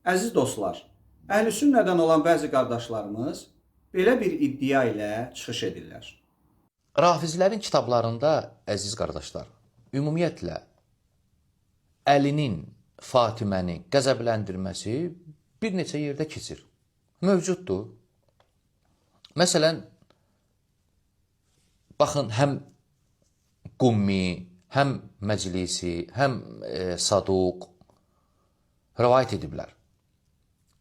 Əziz dostlar, Əhlüsünnədən olan bəzi qardaşlarımız belə bir iddia ilə çıxış edirlər. Rafizlərin kitablarında, əziz qardaşlar, ümumiyyətlə Əlinin Fatiməni qəzəbləndirməsi bir neçə yerdə keçir. Mövcuddur. Məsələn, baxın, həm Qummi, həm Məclisi, həm Saduq rəvayət ediblər.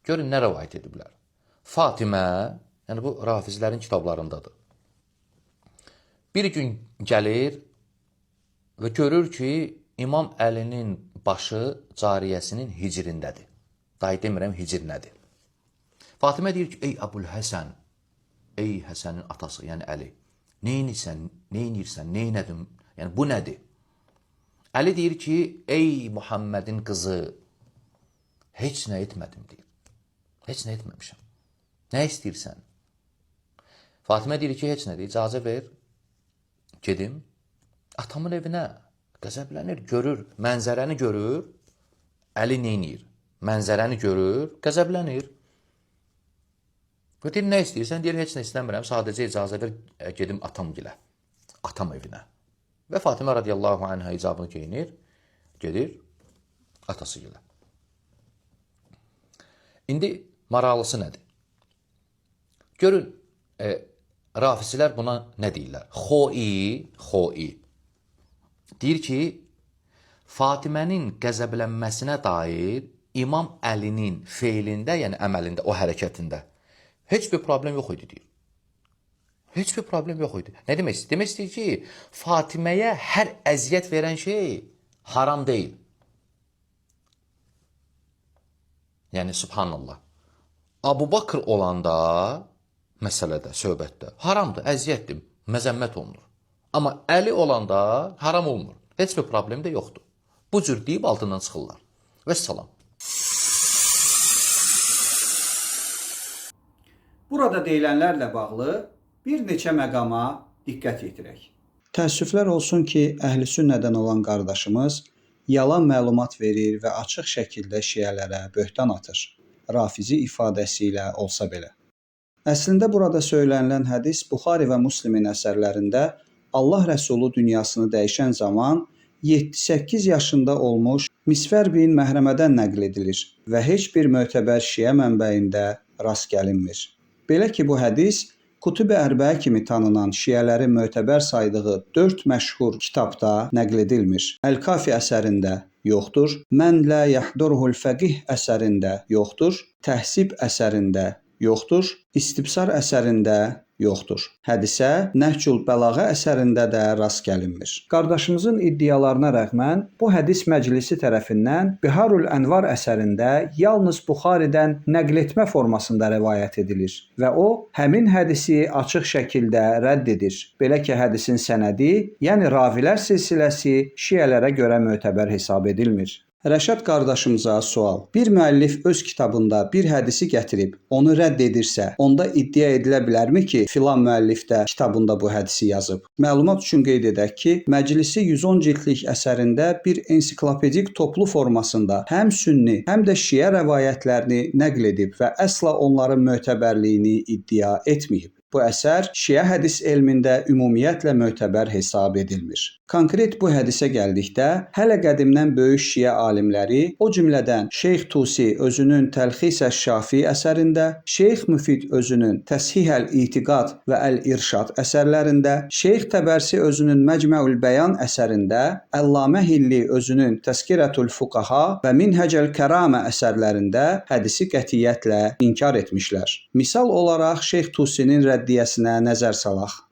Görün, nə rəvayət ediblər? Fatimə, yəni bu Rafizlərin kitablarındadır. Bir gün gəlir və görür ki, İmam Əlinin başı cariyəsinin hicrindədir. Dahi demirəm, hicr nədir? Fatimə deyir ki, ey Əbul-Həsən, ey Həsənin atası, yəni Əli, neynirsən, neynədim, yəni bu nədir? Əli deyir ki, ey Muhammedin qızı, heç nə etmədim, deyir. Heç nə etməmişəm. Nə istəyirsən? Fatimə deyir ki, heç nə deyir, icazə ver, gedim, atamın evinə, qəzəblənir, görür, mənzərəni görür, Əli neynir? Mənzərəni görür, qəzəblənir. Və deyir, nə istəyirsən? Deyir, heç nə istəmirəm, sadəcə icazə ver, gedim atamgilə, atam evinə. Və Fatimə radiyallahu anhə icabını geyinir, gedir atası gilə. İndi maraqlısı nədir? Görün, Rafizlər buna nə deyirlər? Xoi. Deyir ki, Fatimənin qəzəblənməsinə dair İmam Əlinin feilində, yəni əməlində, o hərəkətində heç bir problem yox idi, deyir. Heç bir problem yox idi. Nə demək istəyir? Demək istəyir ki, Fatiməyə hər əziyyət verən şey haram deyil. Yəni, subhanallah. Abu Bakr olanda, məsələdə, söhbətdə, haramdır, əziyyətdir, məzəmmət olunur. Amma Əli olanda haram olmur. Heç bir problem də yoxdur. Bu cür deyib altından çıxırlar. Vəssalam. Burada deyilənlərlə bağlı bir neçə məqama diqqət yetirək. Təəssüflər olsun ki, Əhlüsünnədən olan qardaşımız yalan məlumat verir və açıq şəkildə şiələrə böhtan atır. Rafizi ifadəsi ilə olsa belə. Əslində burada söylənilən hədis Buxari və Müslimin əsərlərində Allah Rəsulu dünyasını dəyişən zaman 7-8 yaşında olmuş Misvər bin Məhrəmədən nəql edilir və heç bir mötəbər şiə mənbəyində rast gəlinmir. Belə ki, bu hədis Kutub-i Ərbəə kimi tanınan şiələrin mötəbər saydığı 4 məşhur kitabda nəql edilmir. Əl-Kafi əsərində yoxdur, Mən lə yəhdurhul fəqih əsərində yoxdur, Təhsib əsərində yoxdur, İstibsar əsərində yoxdur. Hədisə Nəhcül Bəlağa əsərində də rast gəlinmir. Qardaşımızın iddialarına rəğmən bu hədis məclisi tərəfindən Biharul Ənvar əsərində yalnız Buxaridən nəql etmə formasında rəvayət edilir və o həmin hədisi açıq şəkildə rədd edir. Belə ki, hədisin sənədi, yəni ravilər silsiləsi şiələrə görə mötəbər hesab edilmir. Rəşad qardaşımıza sual. Bir müəllif öz kitabında bir hədisi gətirib, onu rədd edirsə, onda iddia edilə bilərmi ki, filan müəllif də kitabında bu hədisi yazıb? Məlumat üçün qeyd edək ki, Məclisi 110 cildlik əsərində bir ensiklopedik toplu formasında həm sünni, həm də şiə rəvayətlərini nəql edib və əsla onların mötəbərliyini iddia etməyib. Bu əsər şiə hədis elmində ümumiyyətlə mötəbər hesab edilmir. Konkret bu hədisə gəldikdə, hələ qədimdən böyük şiə alimləri, o cümlədən Şeyx Tusi özünün Təlxis-əş-Şafi əsərində, Şeyx Müfid özünün Təshih-əl-İtiqad və Əl-İrşad əsərlərində, Şeyx Təbərsi özünün Məcməül-Bəyan əsərində, Əllamə Hilli özünün Təzkirətül-Fuqaha və Minhəcəl-Kəramə əsərlərində hədisi qətiyyətlə inkar etmişlər. Misal olaraq Şeyx Tusinin rəddiyəsinə nəzər salaq.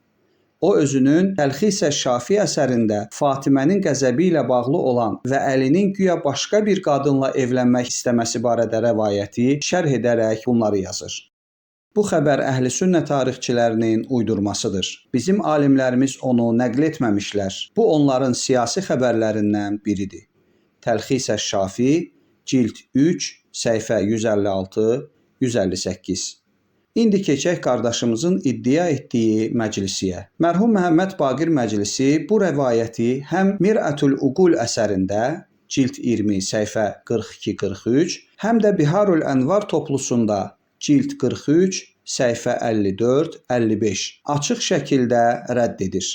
O özünün Təlxis-əş-Şafi əsərində Fatimənin qəzəbi ilə bağlı olan və Əlinin güya başqa bir qadınla evlənmək istəməsi barədə rəvayəti şərh edərək bunları yazır. Bu xəbər Əhlüsünnə tarixçilərinin uydurmasıdır. Bizim alimlərimiz onu nəql etməmişlər. Bu onların siyasi xəbərlərindən biridir. Təlxis-əş-Şafi, cild 3, səhifə 156-158. İndi keçək qardaşımızın iddia etdiyi məclisiyə. Mərhum Məhəmməd Baqir Məclisi bu rəvayəti həm Mir'ətül Uqul əsərində, cild 20, səhifə 42-43 həm də Biharul Ənvar toplusunda cild 43, səhifə 54-55 açıq şəkildə rədd edir.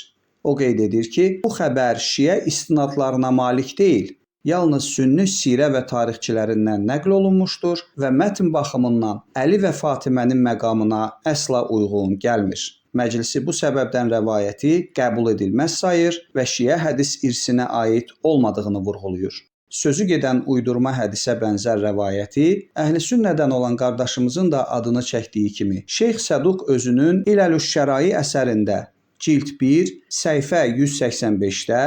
O qeyd edir ki, bu xəbər şiə istinadlarına malik deyil, yalnız sünni sirə və tarixçilərindən nəql olunmuşdur və mətn baxımından Əli və Fatimənin məqamına əsla uyğun gəlmir. Məclisi bu səbəbdən rəvayəti qəbul edilməz sayır və şiə hədis irsinə aid olmadığını vurğulayır. Sözü gedən uydurma hədisə bənzər rəvayəti Əhlüsünnədən olan qardaşımızın da adını çəkdiyi kimi Şeyx Səduq özünün İləlüş-Şərai əsərində cild 1, səhifə 185-də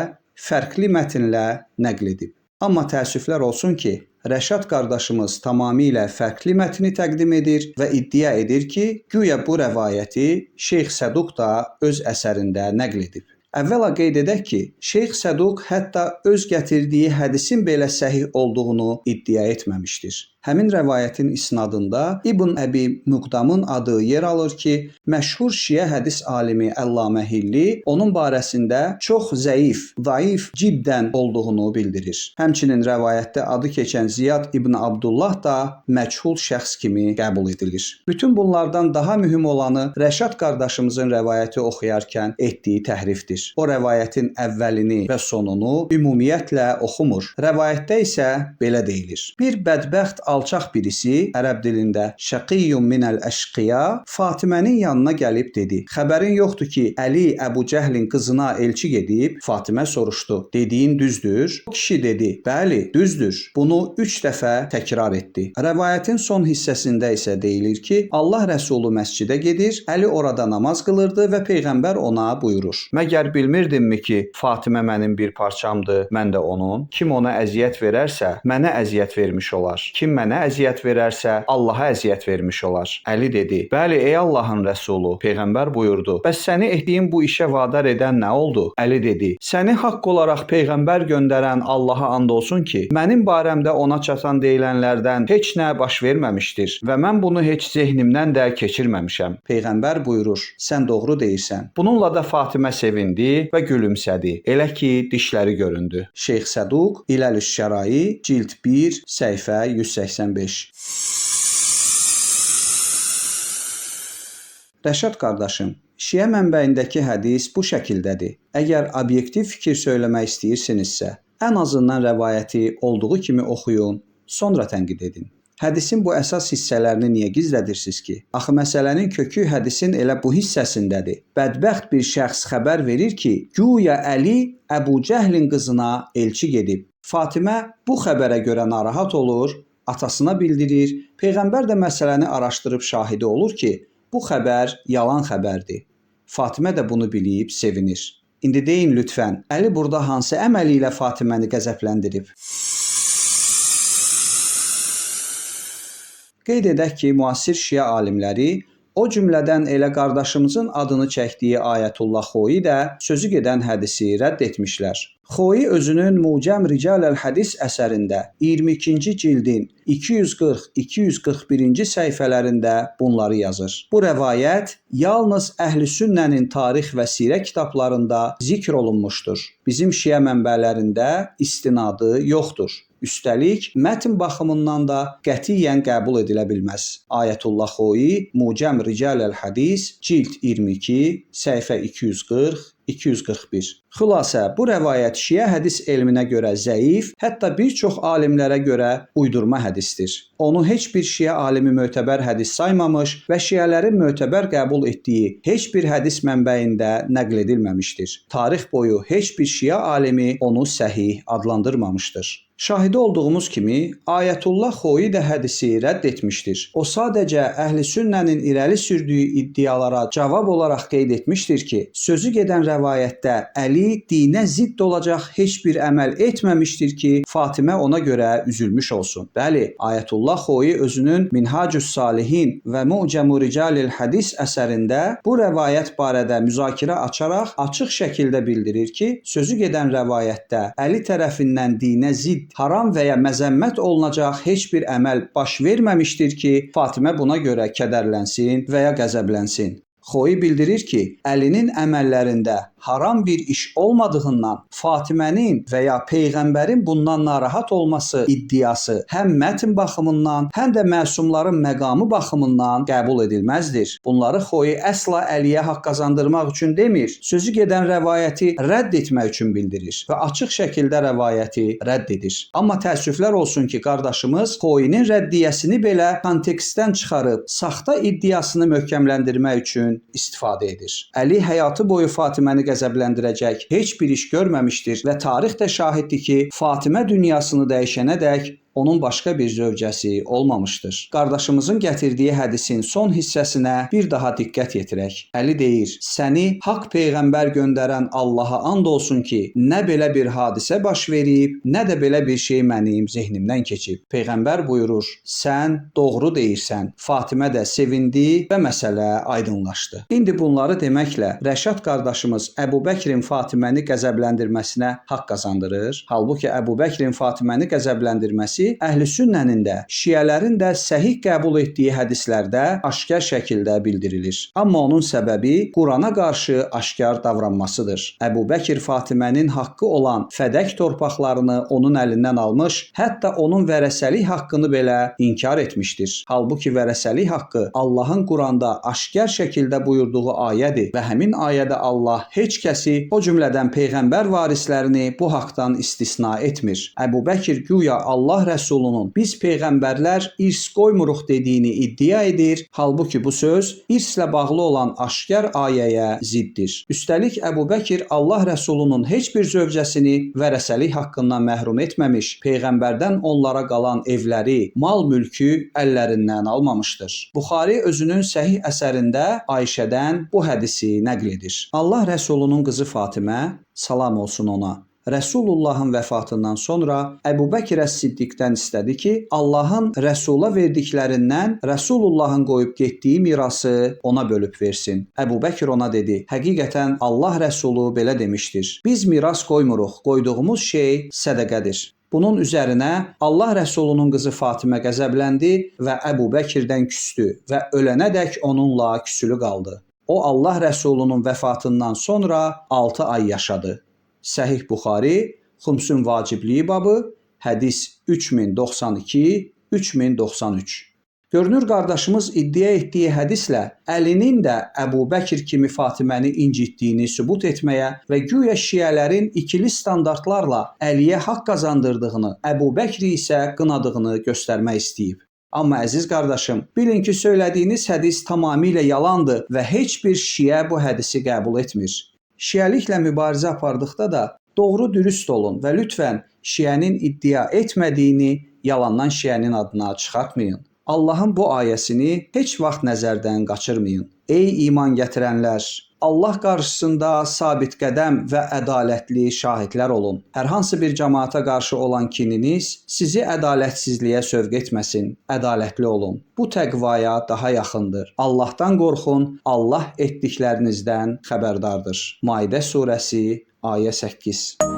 fərqli mətnlə nəql edib. Amma təəssüflər olsun ki, Rəşad qardaşımız tamamilə fərqli mətni təqdim edir və iddia edir ki, güya bu rəvayəti Şeyx Səduq da öz əsərində nəql edib. Əvvəla qeyd edək ki, Şeyx Səduq hətta öz gətirdiyi hədisin belə səhih olduğunu iddia etməmişdir. Həmin rəvayətin isnadında İbn Əbi Muqdamın adı yer alır ki, məşhur şiə hədis alimi Əllamə Hilli onun barəsində çox zəif, daif ciddən olduğunu bildirir. Həmçinin rəvayətdə adı keçən Ziyad İbn Abdullah da məchul şəxs kimi qəbul edilir. Bütün bunlardan daha mühüm olanı Rəşad qardaşımızın rəvayəti oxuyarkən etdiyi təhrifdir. O rəvayətin əvvəlini və sonunu ümumiyyətlə oxumur. Rəvayətdə isə belə deyilir. Bir bədbəxt alçaq birisi, ərəb dilində şəqiyyun minəl əşqiya, Fatimənin yanına gəlib dedi. Xəbərin yoxdur ki, Əli Əbu Cəhlin qızına elçi gedib? Fatimə soruşdu. Dediyin düzdür? O kişi dedi. Bəli, düzdür. Bunu 3 dəfə təkrar etdi. Rəvayətin son hissəsində isə deyilir ki, Allah Rəsulu məscidə gedir, Əli orada namaz qılırdı və Peyğəmbər ona buyurur. Məgər bilmirdinmi ki, Fatimə mənim bir parçamdır, mən də onun? Kim ona əziyyət verərsə, mənə əziyyət vermiş olar. Kim mənə əziyyət verərsə, Allaha əziyyət vermiş olar. Əli dedi, bəli ey Allahın Rəsulu. Peyğəmbər buyurdu, bəs səni etdiyin bu işə vadar edən nə oldu? Əli dedi, səni haqq olaraq Peyğəmbər göndərən Allaha and olsun ki, mənim barəmdə ona çatan deyilənlərdən heç nə baş verməmişdir və mən bunu heç zehnimdən də keçirməmişəm. Peyğəmbər buyurur, sən doğru deyirsən. Bununla da Fatimə sevindi və gülümsədi. Elə ki, dişləri göründü. Şeyx Səduq İləlüş-Şərai cild 1, səhifə 185. Rəşad qardaşım, şiə mənbəyindəki hədis bu şəkildədir. Əgər obyektiv fikir söyləmək istəyirsinizsə, ən azından rəvayəti olduğu kimi oxuyun, sonra tənqid edin. Hədisin bu əsas hissələrini niyə gizlədirsiniz ki? Axı məsələnin kökü hədisin elə bu hissəsindədir. Bədbəxt bir şəxs xəbər verir ki, güya Əli Əbu Cəhlin qızına elçi gedib. Fatimə bu xəbərə görə narahat olur, atasına bildirir. Peyğəmbər də məsələni araşdırıb şahidi olur ki, bu xəbər yalan xəbərdir. Fatimə də bunu bilib sevinir. İndi deyin lütfən, Əli burada hansı əməli ilə Fatiməni qəzəbləndirib? Qeyd edək ki, müasir şiə alimləri, o cümlədən elə qardaşımızın adını çəkdiyi Ayətullah Xoyi də sözü gedən hədisi rədd etmişlər. Xoyi özünün Mucəm Ricaləl Hədis əsərində 22-ci cildin 240-241-ci səhifələrində bunları yazır. Bu rəvayət yalnız Əhlüsünnənin tarix və sirə kitablarında zikr olunmuşdur. Bizim şiə mənbələrində istinadı yoxdur. Üstəlik, mətn baxımından da qətiyyən qəbul edilə bilməz. Ayətullah Xoyi, Mucəm Ricaləl Hədis, cild 22, səhifə 240-241. Xülasə, bu rəvayət şiə hədis elminə görə zəif, hətta bir çox alimlərə görə uydurma hədisdir. Onu heç bir şiə alimi mötəbər hədis saymamış və şiələrin mötəbər qəbul etdiyi heç bir hədis mənbəyində nəql edilməmişdir. Tarix boyu heç bir şiə alimi onu səhih adlandırmamışdır. Şahidi olduğumuz kimi, Ayətullah Xoyi də hədisi rədd etmişdir. O sadəcə Əhlüsünnənin irəli sürdüyü iddialara cavab olaraq qeyd etmişdir ki, sözü gedən rəvayətdə Əli dinə zidd olacaq heç bir əməl etməmişdir ki, Fatimə ona görə üzülmüş olsun. Bəli, Ayətullah Xoyi özünün Minhacus Salihin və Mucəmu Ricalil Hədis əsərində bu rəvayət barədə müzakirə açaraq açıq şəkildə bildirir ki, sözü gedən rəvayətdə Əli tərəfindən dinə zidd, haram və ya məzəmmət olunacaq heç bir əməl baş verməmişdir ki, Fatimə buna görə kədərlənsin və ya qəzəblənsin. Xoyi bildirir ki, Əlinin əməllərində haram bir iş olmadığından Fatimənin və ya peyğəmbərin bundan narahat olması iddiası həm mətn baxımından, həm də məsumların məqamı baxımından qəbul edilməzdir. Bunları Xoyi əsla Əliyə haqq qazandırmaq üçün demir, sözü gedən rəvayəti rədd etmək üçün bildirir və açıq şəkildə rəvayəti rədd edir. Amma təəssüflər olsun ki, qardaşımız Xoyinin rəddiyyəsini belə kontekstdən çıxarıb saxta iddiasını möhkəmləndirmək üçün istifadə edir. Əli həyatı boyu Fatiməni qəzəbləndirəcək heç bir iş görməmişdir və tarix də şahiddir ki, Fatimə dünyasını dəyişənədək onun başqa bir zövcəsi olmamışdır. Qardaşımızın gətirdiyi hədisin son hissəsinə bir daha diqqət yetirək. Əli deyir, səni haqq peyğəmbər göndərən Allaha and olsun ki, nə belə bir hadisə baş verib, nə də belə bir şey mənim zehnimdən keçib. Peyğəmbər buyurur, sən doğru deyirsən. Fatimə də sevindi və məsələ aydınlaşdı. İndi bunları deməklə Rəşad qardaşımız Əbu Bəkrin Fatiməni qəzəbləndirməsinə haqq qazandırır. Halbuki Əbu Bəkrin Fatiməni qəzəbləndirməsi Əhl-i-Sünnənin də, şiələrin də səhih qəbul etdiyi hədislərdə aşkar şəkildə bildirilir. Amma onun səbəbi Qurana qarşı aşkar davranmasıdır. Əbu Bəkir Fatimənin haqqı olan fədək torpaqlarını onun əlindən almış, hətta onun vərəsəlik haqqını belə inkar etmişdir. Halbuki vərəsəlik haqqı Allahın Quranda aşkar şəkildə buyurduğu ayədir və həmin ayədə Allah heç kəsi, o cümlədən peyğəmbər varislərini bu haqdan istisna etmir. Əbu Bəkir güya Allah Rəsulunun biz peyğəmbərlər irs qoymuruq dediyini iddia edir. Halbuki bu söz irslə bağlı olan aşkar ayəyə ziddir. Üstəlik Əbu Bəkir Allah Rəsulunun heç bir zövcəsini vərəsəlik haqqından məhrum etməmiş, peyğəmbərdən onlara qalan evləri, mal mülkü əllərindən almamışdır. Buxari özünün səhih əsərində Ayşədən bu hədisi nəql edir. Allah Rəsulunun qızı Fatimə, salam olsun ona, Rəsulullahın vəfatından sonra Əbu Bəkir Əs-Siddiqdən istədi ki, Allahın Rəsula verdiklərindən Rəsulullahın qoyub getdiyi mirası ona bölüb versin. Əbu Bəkir ona dedi, həqiqətən Allah Rəsulu belə demişdir. Biz miras qoymuruq, qoyduğumuz şey sədəqədir. Bunun üzərinə Allah Rəsulunun qızı Fatimə qəzəbləndi və Əbu Bəkirdən küsdü və ölənədək onunla küsülü qaldı. O Allah Rəsulunun vəfatından sonra 6 ay yaşadı. Səhih Buxari, Xumsun vacibliyi babı, hədis 3092, 3093. Görünür qardaşımız iddia etdiyi hədislə Əlinin də Əbu Bəkir kimi Fatiməni incitdiyini sübut etməyə və güya şiələrin ikili standartlarla Əliyə haqq qazandırdığını, Əbu Bəkri isə qınadığını göstərmək istəyib. Amma əziz qardaşım, bilin ki, söylədiyiniz hədis tamamilə yalandır və heç bir şiə bu hədisi qəbul etmir. Şiəliklə mübarizə apardıqda da doğru dürüst olun və lütfən şiənin iddia etmədiyini yalandan şiənin adına çıxartmayın. Allahın bu ayəsini heç vaxt nəzərdən qaçırmayın. Ey iman gətirənlər! Allah qarşısında sabit qədəm və ədalətli şahidlər olun. Hər hansı bir cəmaata qarşı olan kininiz sizi ədalətsizliyə sövq etməsin. Ədalətli olun. Bu təqvaya daha yaxındır. Allahdan qorxun, Allah etdiklərinizdən xəbərdardır. Maidə surəsi, ayə 8.